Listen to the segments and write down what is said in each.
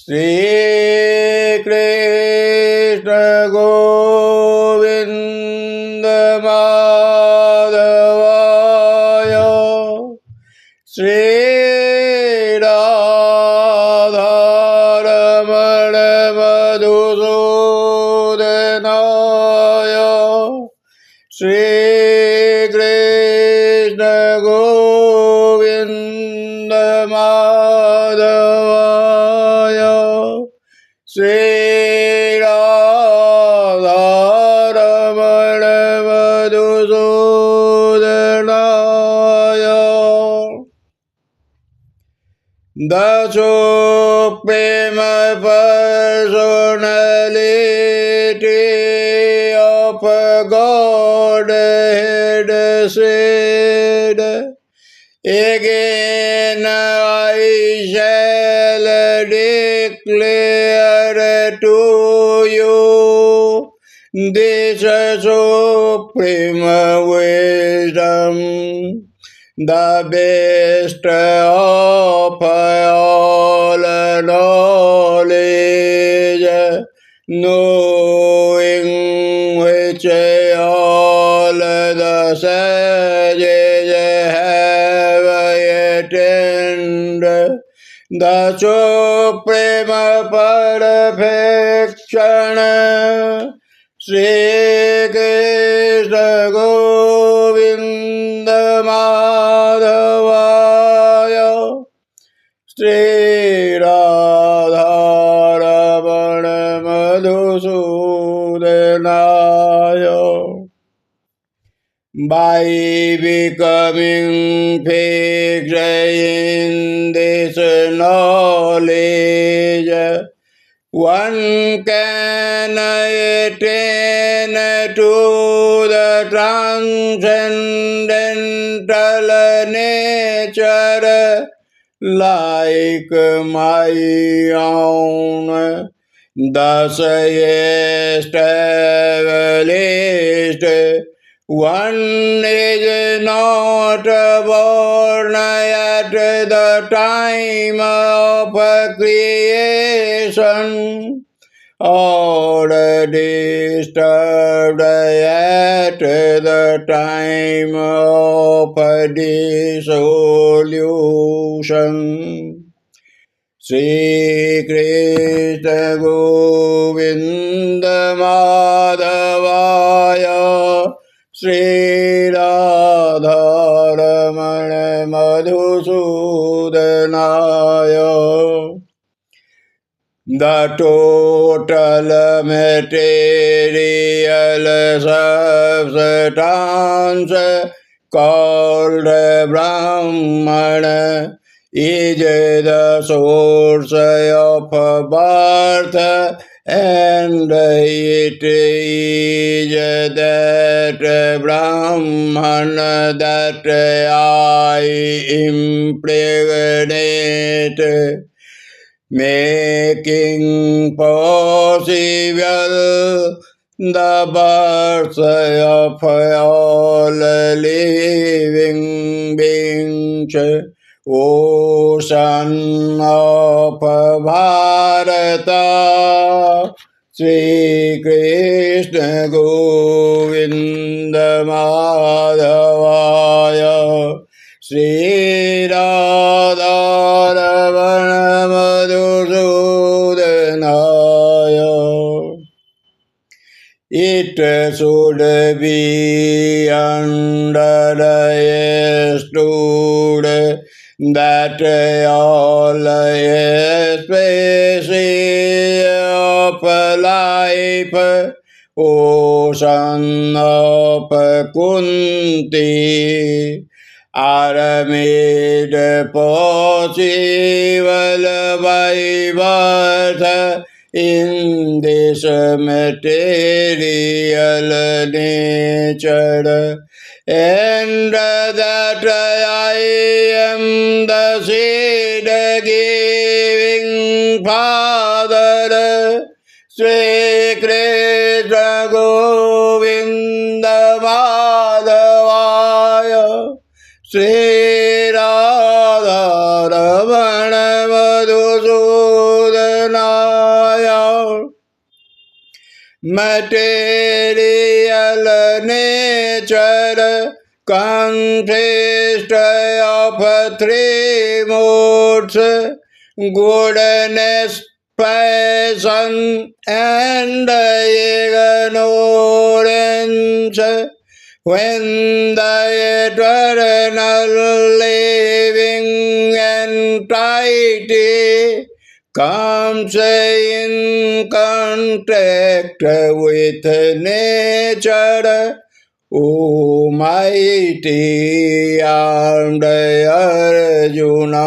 Shri Krishna Govind माधवाय Shri Radharaman मधुसूदनाय Shri Krishna Govind माधवाय Shri Radharaman मधुसूदनाय दशो Prem personality of Godhead said, again I shall declare to you this supreme wisdom, the best of all knowledge, knowing which all the sages have attained, the supreme perfection, Shri Krishna Govinda Madhavaya Shri Radharamana Madhusudanaya. By becoming fixed in this knowledge, one can attain to the transcendental nature like my own. Thus established, one is not born at the time of creation, or disturbed at the time of dissolution. Shri Krishna Govinda Madhavaya Shri Radharamana Madhusudanaya. The total material substance called Brahman is the source of birth, and it is that Brahman that I impregnate, making possible the birth of all living beings. O son of Bharata, Shri Krishna Govinda Madhavaya Shri Radharamana Madhusudanaya. It should be understood that all species of life, O son of Kunti, are made possible by birth in this material nature, and that I am the seed giving Father, Shri Krishna Govinda Madhavaya Shri Radharamana Madhusudanaya. Material nature consists of three modes: goodness, passion, and ignorance. When the eternal living entity comes in contact with nature, O mighty armed Arjuna,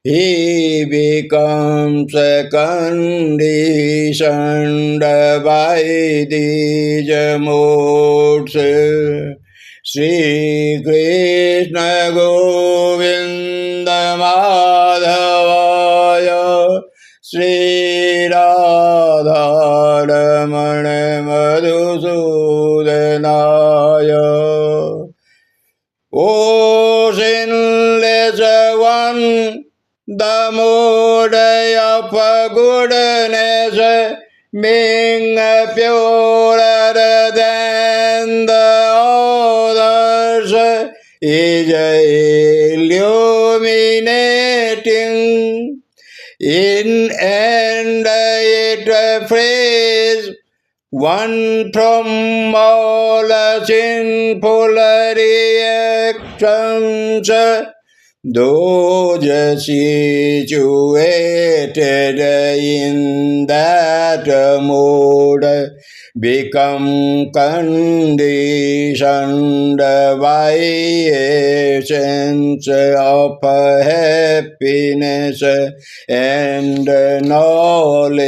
he becomes conditioned by these modes. Shri Krishna Govinda Madhavaya, Shri Radha Ramana Madhusudanaya. O sinless one, the mode of goodness, being purer than the others, is illuminating. In and it frees one from all sinful reactions. Those situated in that mode become conditioned by a sense of happiness and knowledge.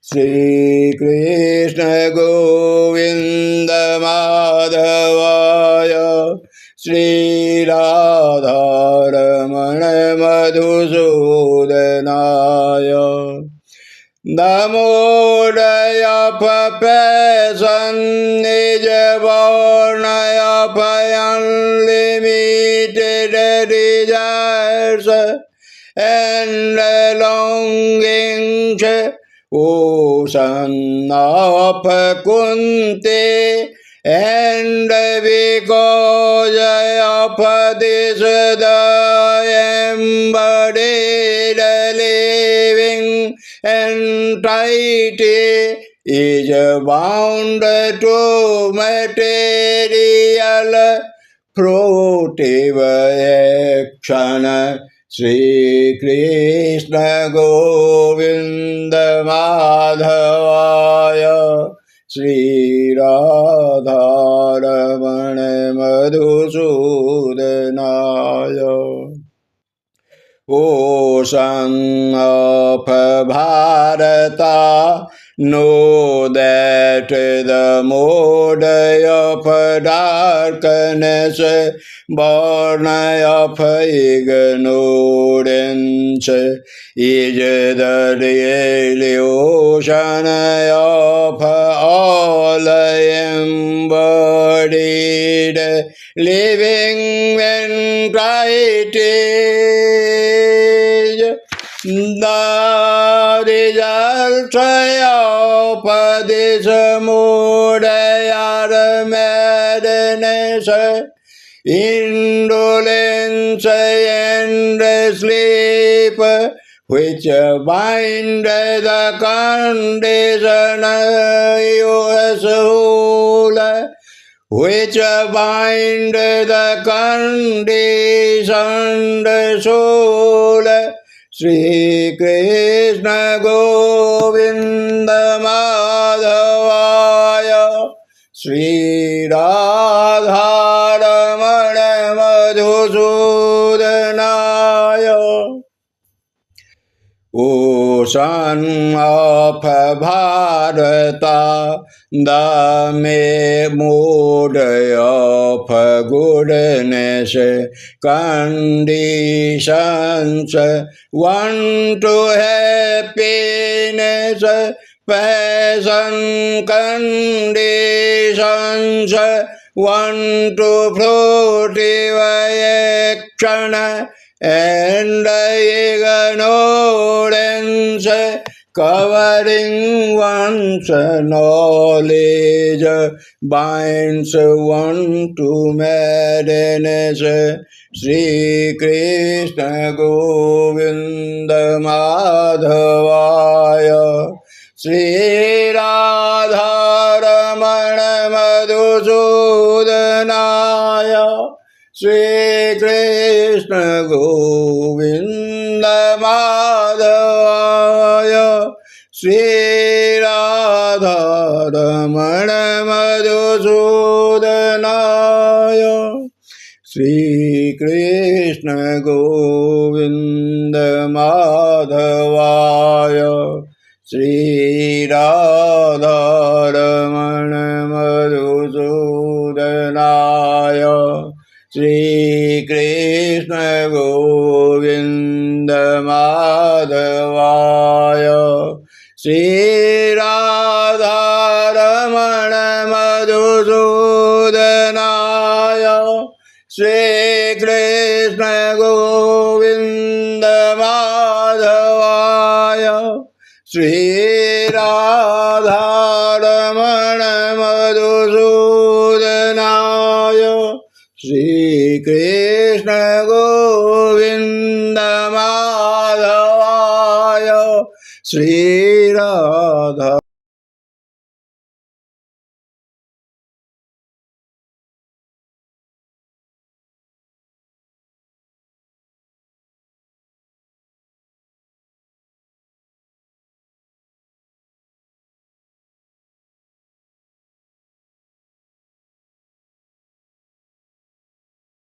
Shri Krishna Govinda Madhavaya, Shri Radha Ramana Madhusudanaya. The mode of passion is born of unlimited desires and longings. O son of Kunti, and because of this the embodied living entity is bound to material fruitive action. Shri Krishna Govinda Madhavaya, Shri Radha Ramana Madhusudanaya. O son of Bharata, know that the mode of darkness, born of ignorance, is the real ocean of all embodied living entities. The result of this mood are madness, indolence, and sleep, which bind the condition soul, which bind the conditioned soul. Shri Krishna Govinda Madhavaya, Shri Radha Ramana Madhusudanaya. O son of Bharata, the mode of goodness conditions one to happiness, passion conditions one to fruitive action, and ignorance once, covering one's knowledge, binds one to madness. Shri Krishna Govinda Madhavaya, Shri Radha Ramana Madhusudanaya, Shri Krishna Govinda Madhavaya, Shri Radha Ramana Madhusudanaya, Shri Krishna Govinda Madhavaya, Shri Radha Ramana Madhusudanaya, Shri Krishna Govinda Madhavaya, Shri Radha Ramana Madhusudanaya, Shri Krishna Govinda Madhavaya, Shri Radha Ramana Madhusudanaya, Shri Krishna Govinda Madhavaya, Shri